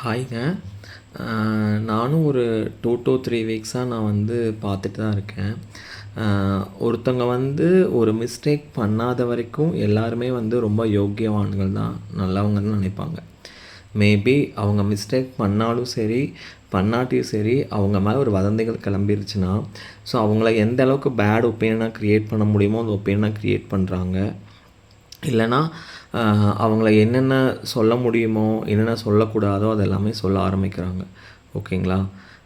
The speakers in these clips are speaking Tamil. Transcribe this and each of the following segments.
ஹாய்ங்க. நானும் ஒரு 2 to 3 வீக்ஸாக நான் வந்து பார்த்துட்டு தான் இருக்கேன். ஒருத்தவங்க வந்து ஒரு மிஸ்டேக் பண்ணாத வரைக்கும் எல்லாருமே வந்து ரொம்ப யோக்கியவான்கள் தான், நல்லவங்கன்னு நினைப்பாங்க. மேபி அவங்க மிஸ்டேக் பண்ணாலும் சரி, பண்ணாட்டியும் சரி, அவங்க மேலே ஒரு வதந்திகள் கிளம்பிருச்சுன்னா, ஸோ அவங்கள எந்த அளவுக்கு பேட் ஒப்பீனியனாக க்ரியேட் பண்ண முடியுமோ அந்த ஒப்பீனியனாக க்ரியேட் பண்ணுறாங்க. இல்லைனா அவங்கள என்னென்ன சொல்ல முடியுமோ, என்னென்ன சொல்லக்கூடாதோ அது எல்லாமே சொல்ல ஆரம்பிக்கிறாங்க. ஓகேங்களா?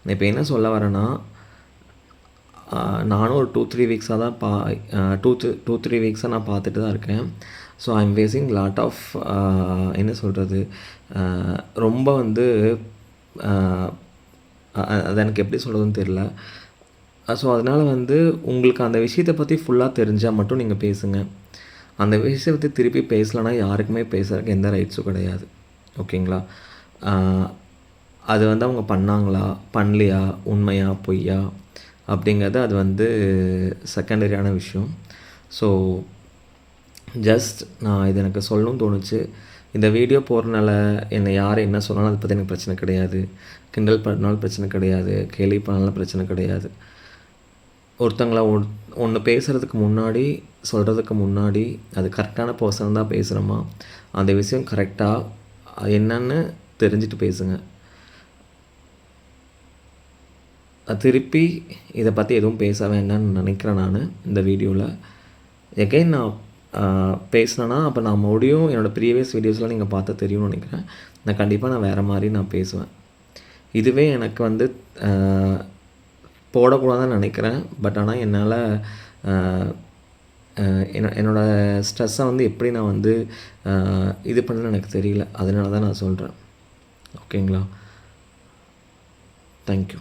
நான் இப்போ என்ன சொல்ல வரேன்னா, நானும் ஒரு 2-3 வீக்ஸாக தான் 2-3 வீக்ஸாக நான் பார்த்துட்டு தான் இருக்கேன். So I am facing lot of என்ன சொல்கிறது, ரொம்ப வந்து அது எனக்கு எப்படி சொல்கிறதுன்னு தெரில. ஸோ அதனால் வந்து உங்களுக்கு அந்த விஷயத்தை பற்றி ஃபுல்லாக தெரிஞ்சால் மட்டும் நீங்கள் பேசுங்க. அந்த விஷயத்தை திருப்பி பேசலைன்னா யாருக்குமே பேசுகிறதுக்கு எந்த ரைட்ஸும் கிடையாது. ஓகேங்களா? அது வந்து அவங்க பண்ணாங்களா, பண்ணலையா, உண்மையா, பொய்யா அப்படிங்கிறது அது வந்து செகண்டரியான விஷயம். ஸோ ஜஸ்ட் நான் இது எனக்கு சொல்லணும்னு தோணுச்சு. இந்த வீடியோ போடுறனால என்னை யார் என்ன சொன்னாலும் அதை பற்றி எனக்கு பிரச்சனை கிடையாது. கிண்டல் பண்ணாலும் பிரச்சனை கிடையாது. கேலி பண்ணாலும் பிரச்சனை கிடையாது. ஒருத்தங்கள ஒன்று பேசுகிறதுக்கு முன்னாடி, சொல்கிறதுக்கு முன்னாடி அது கரெக்டான பர்சன் தான் பேசுகிறோமா, அந்த விஷயம் கரெக்டாக என்னன்னு தெரிஞ்சுட்டு பேசுங்க. திருப்பி இதை பற்றி எதுவும் பேச வேண்டாம்னு நினைக்கிறேன் நான் இந்த வீடியோவில். எகைன் நான் பேசினேன்னா அப்போ நான் மறுபடியும் என்னோடய ப்ரீவியஸ் வீடியோஸ்லாம் நீங்கள் பார்த்தா தெரியும்னு நினைக்கிறேன். நான் கண்டிப்பாக நான் வேறு மாதிரி நான் பேசுவேன். இதுவே எனக்கு வந்து போடக்கூடாதுன்னு நினைக்கிறேன். பட் ஆனால் என்னால் என்னோடய ஸ்ட்ரெஸ்ஸை வந்து எப்படி நான் வந்து இது பண்ணணும்னு எனக்கு தெரியல. அதனால தான் நான் சொல்கிறேன். ஓகேங்களா? தேங்க்யூ.